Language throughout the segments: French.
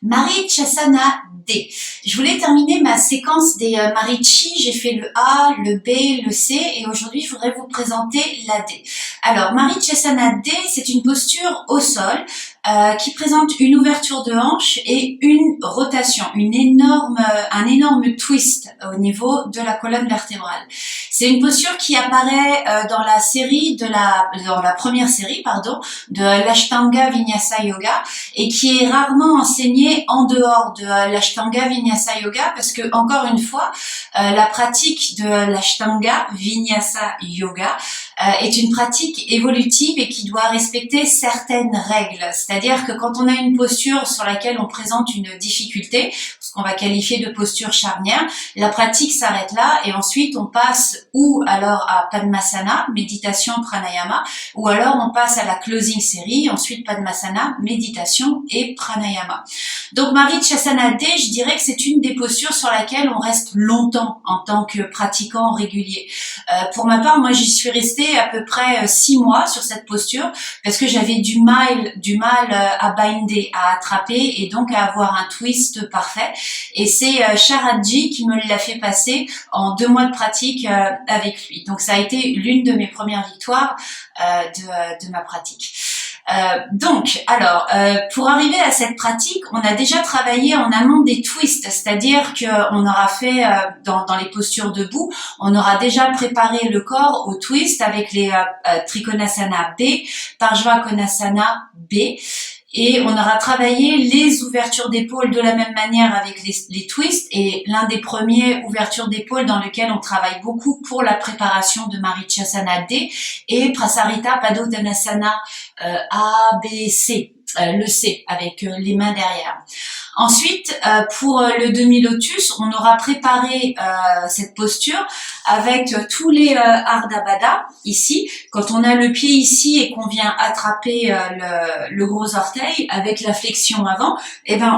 Marichyasana D. Je voulais terminer ma séquence des Marichi. J'ai fait le A, le B, le C et aujourd'hui je voudrais vous présenter la D. Alors Marichyasana D, c'est une posture au sol qui présente une ouverture de hanche et une rotation, un énorme twist au niveau de la colonne vertébrale. C'est une posture qui apparaît dans la première série, de l'Ashtanga Vinyasa Yoga et qui est rarement enseignée en dehors de l'Ashtanga Vinyasa Yoga parce que, encore une fois, la pratique de l'Ashtanga Vinyasa Yoga est une pratique évolutive et qui doit respecter certaines règles. C'est-à-dire que quand on a une posture sur laquelle on présente une difficulté, ce qu'on va qualifier de posture charnière, la pratique s'arrête là et ensuite on passe ou alors à Padmasana, méditation pranayama, ou alors on passe à la closing série, ensuite Padmasana, méditation et pranayama. Donc Marichyasana D, je dirais que c'est une des postures sur laquelle on reste longtemps en tant que pratiquant régulier. Pour ma part, moi j'y suis restée à peu près 6 mois sur cette posture parce que j'avais du mal à binder, à attraper et donc à avoir un twist parfait. Et c'est Sharadji qui me l'a fait passer en 2 mois de pratique avec lui. Donc ça a été l'une de mes premières victoires de ma pratique. Pour arriver à cette pratique, on a déjà travaillé en amont des twists, c'est-à-dire qu'on aura fait dans les postures debout, on aura déjà préparé le corps au twist avec les Trikonasana B, Parshvakonasana B. Et on aura travaillé les ouvertures d'épaule de la même manière avec les twists et l'un des premiers ouvertures d'épaule dans lequel on travaille beaucoup pour la préparation de Marichyasana D et Prasarita Padottanasana A, B, C. Le C avec les mains derrière. Ensuite, pour le demi-lotus, on aura préparé cette posture avec tous les Ardha Baddha ici. Quand on a le pied ici et qu'on vient attraper le gros orteil avec la flexion avant,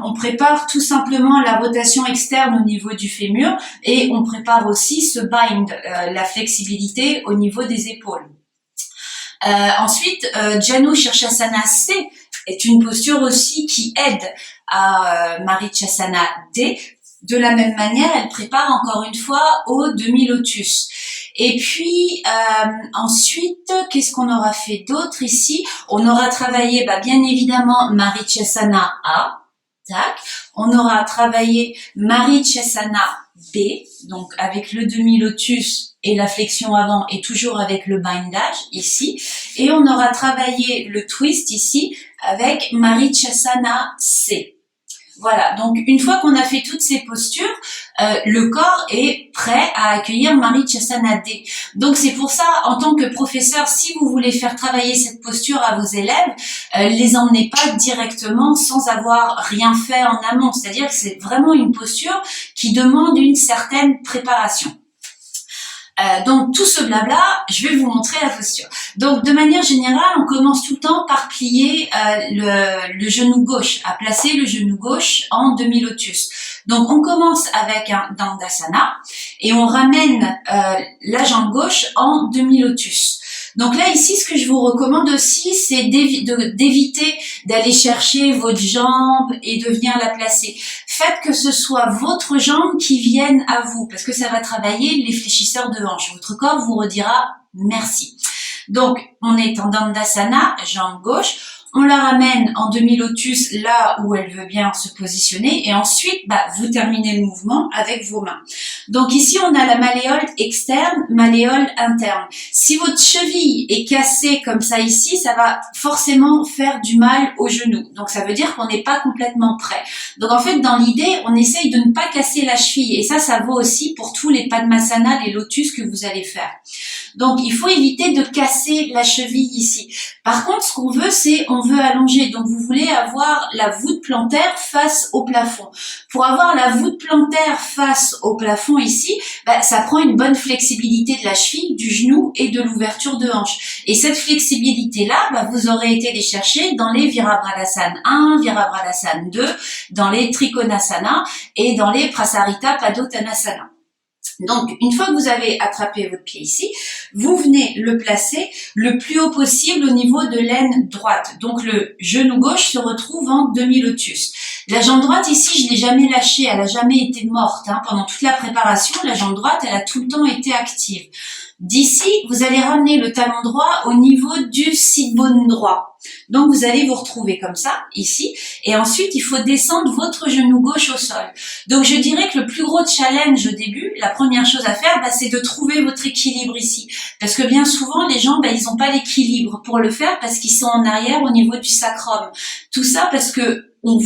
on prépare tout simplement la rotation externe au niveau du fémur et on prépare aussi ce bind, la flexibilité au niveau des épaules. Ensuite, Janu Shirshasana C est une posture aussi qui aide à Marichyasana D. De la même manière, elle prépare encore une fois au demi-lotus. Et puis ensuite, qu'est-ce qu'on aura fait d'autre ici? On aura travaillé bien évidemment Marichyasana A. Tac. On aura travaillé Marichyasana B, donc avec le demi-lotus et la flexion avant et toujours avec le bindage ici. Et on aura travaillé le twist ici avec Marichyasana C. Voilà, donc une fois qu'on a fait toutes ces postures, le corps est prêt à accueillir Marichyasana D. Donc c'est pour ça, en tant que professeur, si vous voulez faire travailler cette posture à vos élèves, les emmenez pas directement sans avoir rien fait en amont. C'est-à-dire que c'est vraiment une posture qui demande une certaine préparation. Donc tout ce blabla, je vais vous montrer la posture. Donc de manière générale, on commence tout le temps par plier le genou gauche, à placer le genou gauche en demi-lotus. Donc on commence avec un Dandasana et on ramène la jambe gauche en demi-lotus. Donc là, ici, ce que je vous recommande aussi, c'est d'éviter d'aller chercher votre jambe et de venir la placer. Faites que ce soit votre jambe qui vienne à vous, parce que ça va travailler les fléchisseurs de hanche. Votre corps vous redira merci. Donc, on est en Dandasana, jambe gauche. On la ramène en demi-lotus là où elle veut bien se positionner et ensuite, vous terminez le mouvement avec vos mains. Donc ici, on a la malléole externe, malléole interne. Si votre cheville est cassée comme ça ici, ça va forcément faire du mal au genou. Donc ça veut dire qu'on n'est pas complètement prêt. Donc en fait, dans l'idée, on essaye de ne pas casser la cheville et ça vaut aussi pour tous les Padmasana, les lotus que vous allez faire. Donc il faut éviter de casser la cheville ici. Par contre, ce qu'on veut, on veut allonger. Donc vous voulez avoir la voûte plantaire face au plafond. Pour avoir la voûte plantaire face au plafond ici, ça prend une bonne flexibilité de la cheville, du genou et de l'ouverture de hanche. Et cette flexibilité-là, vous aurez été les chercher dans les Virabhadrasana 1, Virabhadrasana 2, dans les Trikonasana et dans les Prasarita Padottanasana. Donc, une fois que vous avez attrapé votre pied ici, vous venez le placer le plus haut possible au niveau de l'aine droite. Donc, le genou gauche se retrouve en demi-lotus. La jambe droite ici, je l'ai jamais lâchée, elle a jamais été morte. Hein. Pendant toute la préparation, la jambe droite, elle a tout le temps été active. D'ici, vous allez ramener le talon droit au niveau du sit bone droit. Donc, vous allez vous retrouver comme ça, ici. Et ensuite, il faut descendre votre genou gauche au sol. Donc, je dirais que le plus gros challenge au début, la première chose à faire, c'est de trouver votre équilibre ici. Parce que bien souvent, les gens, ils n'ont pas l'équilibre pour le faire parce qu'ils sont en arrière au niveau du sacrum. Tout ça parce que ils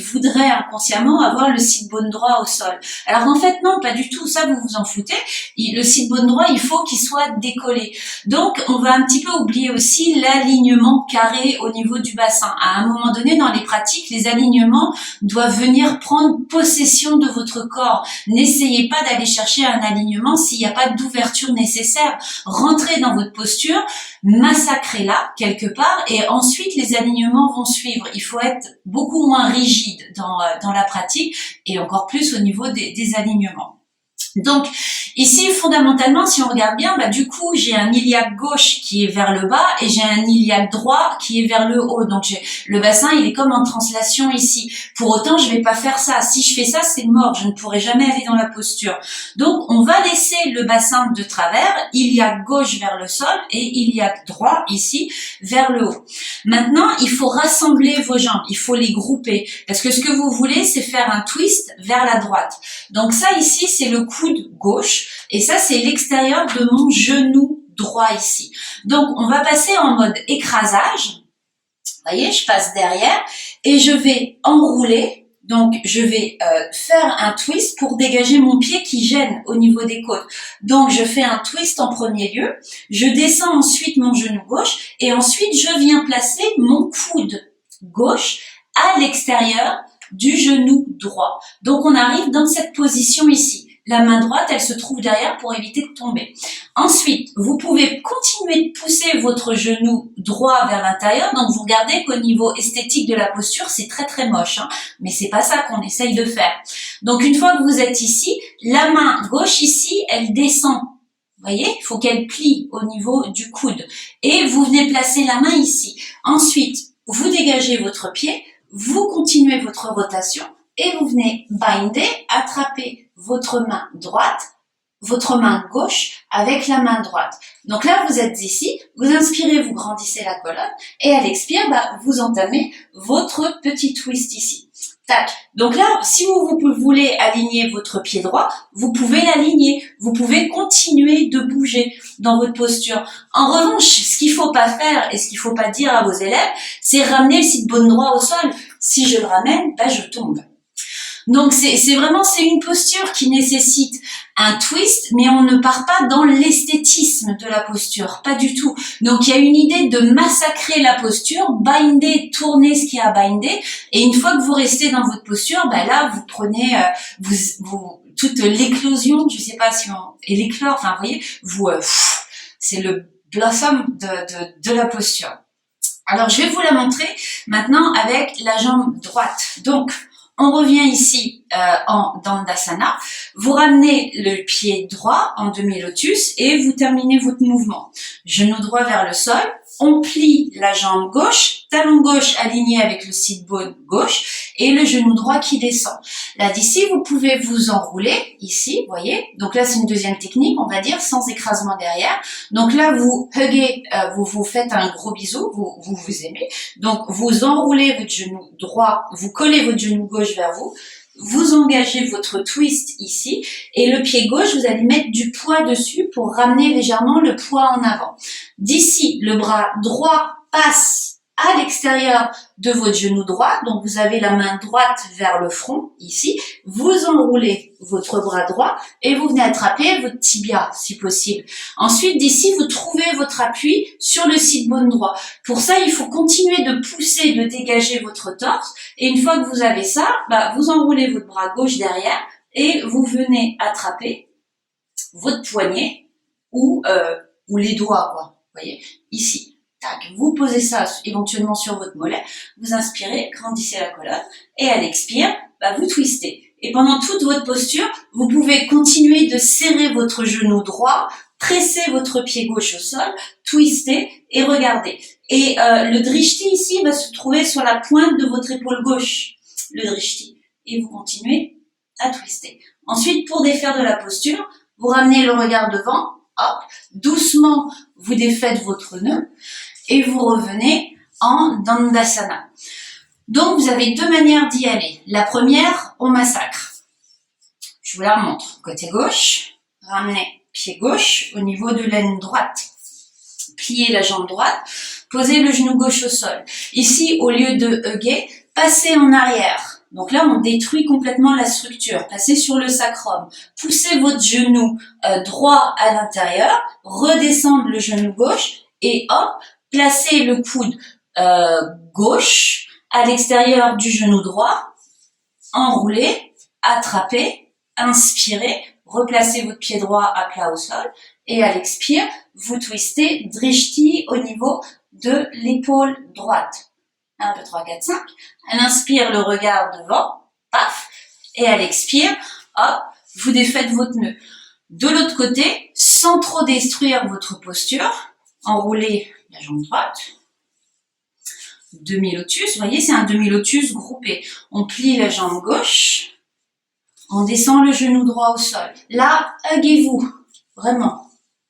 voudraient inconsciemment avoir le sit bone droit au sol. Alors en fait non, pas du tout, ça vous vous en foutez. Le sit bone droit, il faut qu'il soit décollé. Donc on va un petit peu oublier aussi l'alignement carré au niveau du bassin. À un moment donné dans les pratiques, les alignements doivent venir prendre possession de votre corps. N'essayez pas d'aller chercher un alignement s'il n'y a pas d'ouverture nécessaire. Rentrez dans votre posture, massacrez-la quelque part et ensuite les alignements vont suivre. Il faut être beaucoup moins rigide dans la pratique et encore plus au niveau des alignements. Donc ici fondamentalement si on regarde bien, du coup j'ai un iliaque gauche qui est vers le bas et j'ai un iliaque droit qui est vers le haut. Donc le bassin il est comme en translation ici. Pour autant je vais pas faire ça. Si je fais ça c'est mort, je ne pourrai jamais aller dans la posture. Donc on va laisser le bassin de travers, iliaque gauche vers le sol et iliaque droit ici vers le haut. Maintenant il faut rassembler vos jambes, il faut les grouper parce que ce que vous voulez c'est faire un twist vers la droite. Donc ça ici c'est le coude gauche et ça c'est l'extérieur de mon genou droit ici. Donc on va passer en mode écrasage. Vous voyez, je passe derrière et je vais enrouler. Donc je vais faire un twist pour dégager mon pied qui gêne au niveau des côtes. Donc je fais un twist en premier lieu, je descends ensuite mon genou gauche et ensuite je viens placer mon coude gauche à l'extérieur du genou droit. Donc on arrive dans cette position ici. La main droite, elle se trouve derrière pour éviter de tomber. Ensuite, vous pouvez continuer de pousser votre genou droit vers l'intérieur. Donc, vous regardez qu'au niveau esthétique de la posture, c'est très très moche. Hein, mais c'est pas ça qu'on essaye de faire. Donc, une fois que vous êtes ici, la main gauche ici, elle descend. Vous voyez, il faut qu'elle plie au niveau du coude. Et vous venez placer la main ici. Ensuite, vous dégagez votre pied, vous continuez votre rotation et vous venez binder, attraper votre main droite, votre main gauche avec la main droite. Donc là, vous êtes ici, vous inspirez, vous grandissez la colonne et à l'expire, vous entamez votre petit twist ici. Tac. Donc là, si vous voulez aligner votre pied droit, vous pouvez l'aligner. Vous pouvez continuer de bouger dans votre posture. En revanche, ce qu'il faut pas faire et ce qu'il faut pas dire à vos élèves, c'est ramener le sit bone droit au sol. Si je le ramène, je tombe. Donc c'est une posture qui nécessite un twist, mais on ne part pas dans l'esthétisme de la posture, pas du tout. Donc il y a une idée de massacrer la posture, binder, tourner ce qui a bindé, et une fois que vous restez dans votre posture, là vous prenez toute l'éclosion, je sais pas si et l'éclore, enfin vous voyez, c'est le blossom de la posture. Alors je vais vous la montrer maintenant avec la jambe droite. Donc on revient ici dans Dandasana. Vous ramenez le pied droit en demi-lotus et vous terminez votre mouvement. Genou droit vers le sol. On plie la jambe gauche, talon gauche aligné avec le sit bone gauche et le genou droit qui descend. Là d'ici, vous pouvez vous enrouler ici, vous voyez. Donc là, c'est une deuxième technique, on va dire, sans écrasement derrière. Donc là, vous huggez, vous faites un gros bisou, vous aimez. Donc vous enroulez votre genou droit, vous collez votre genou gauche vers vous. Vous engagez votre twist ici et le pied gauche, vous allez mettre du poids dessus pour ramener légèrement le poids en avant. D'ici, le bras droit passe à l'extérieur de votre genou droit, donc vous avez la main droite vers le front, ici, vous enroulez votre bras droit et vous venez attraper votre tibia, si possible. Ensuite, d'ici, vous trouvez votre appui sur le sit bone droit. Pour ça, il faut continuer de pousser, de dégager votre torse, et une fois que vous avez ça, vous enroulez votre bras gauche derrière et vous venez attraper votre poignet ou les doigts, quoi. Vous voyez, ici. Tac, vous posez ça éventuellement sur votre mollet, vous inspirez, grandissez la colonne, et à l'expire, vous twistez. Et pendant toute votre posture, vous pouvez continuer de serrer votre genou droit, presser votre pied gauche au sol, twister et regarder. Et le drishti ici va se trouver sur la pointe de votre épaule gauche. le drishti. Et vous continuez à twister. Ensuite, pour défaire de la posture, vous ramenez le regard devant, hop, doucement, vous défaites votre nœud et vous revenez en Dandasana. Donc, vous avez deux manières d'y aller. La première, on massacre. Je vous la remontre. Côté gauche, ramenez pied gauche au niveau de l'aine droite. Pliez la jambe droite, posez le genou gauche au sol. Ici, au lieu de hugger, passez en arrière. Donc là, on détruit complètement la structure. Passez sur le sacrum. Poussez votre genou droit à l'intérieur, redescendre le genou gauche et hop, placez le coude gauche à l'extérieur du genou droit, enroulez, attrapez, inspirez, replacez votre pied droit à plat au sol et à l'expire, vous twistez drishti au niveau de l'épaule droite. 1, 2, 3, 4, 5. À l'inspire, le regard devant, paf, et à l'expire, hop, vous défaites votre nœud. De l'autre côté, sans trop détruire votre posture, enroulez la jambe droite, demi-lotus, vous voyez, c'est un demi-lotus groupé. On plie la jambe gauche, on descend le genou droit au sol. Là, huguez-vous, vraiment.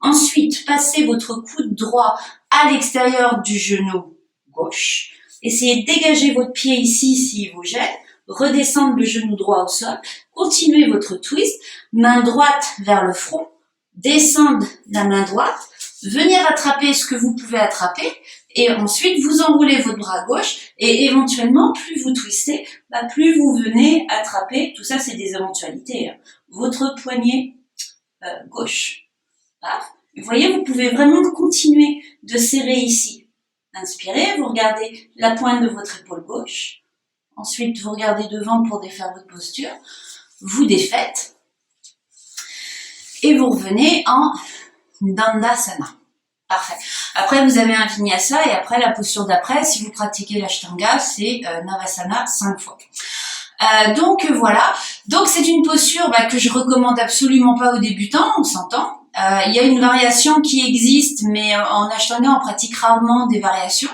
Ensuite, passez votre coude droit à l'extérieur du genou gauche. Essayez de dégager votre pied ici s'il vous gêne. Redescendre le genou droit au sol. Continuez votre twist. Main droite vers le front. Descendre la main droite. Venir attraper ce que vous pouvez attraper. Et ensuite, vous enroulez votre bras gauche. Et éventuellement, plus vous twistez, plus vous venez attraper. Tout ça, c'est des éventualités. Votre poignet gauche. Vous voyez, vous pouvez vraiment continuer de serrer ici. Inspirez, vous regardez la pointe de votre épaule gauche. Ensuite, vous regardez devant pour défaire votre posture. Vous défaites. Et vous revenez en Dandasana. Parfait. Après, vous avez un Vinyasa et après, la posture d'après, si vous pratiquez l'Ashtanga, c'est Navasana 5 fois. Donc voilà. Donc c'est une posture que je recommande absolument pas aux débutants, on s'entend. Il y a une variation qui existe, mais en Ashtanga, on pratique rarement des variations.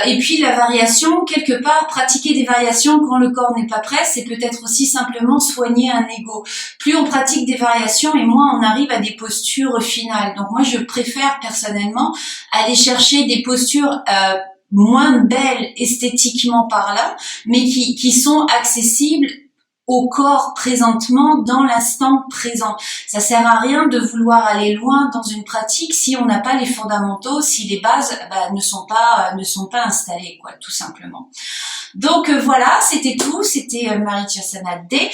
Et puis la variation, quelque part, pratiquer des variations quand le corps n'est pas prêt, c'est peut-être aussi simplement soigner un ego. Plus on pratique des variations et moins on arrive à des postures finales. Donc moi, je préfère personnellement aller chercher des postures moins belles esthétiquement parlant, mais qui sont accessibles au corps présentement, dans l'instant présent. Ça sert à rien de vouloir aller loin dans une pratique si on n'a pas les fondamentaux, si les bases ne sont pas installées, quoi, tout simplement. Donc voilà, c'était tout, c'était Marichasana D.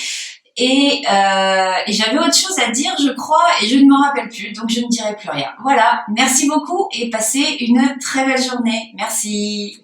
Et j'avais autre chose à dire, je crois, et je ne m'en rappelle plus, donc je ne dirai plus rien. Voilà, merci beaucoup et passez une très belle journée. Merci.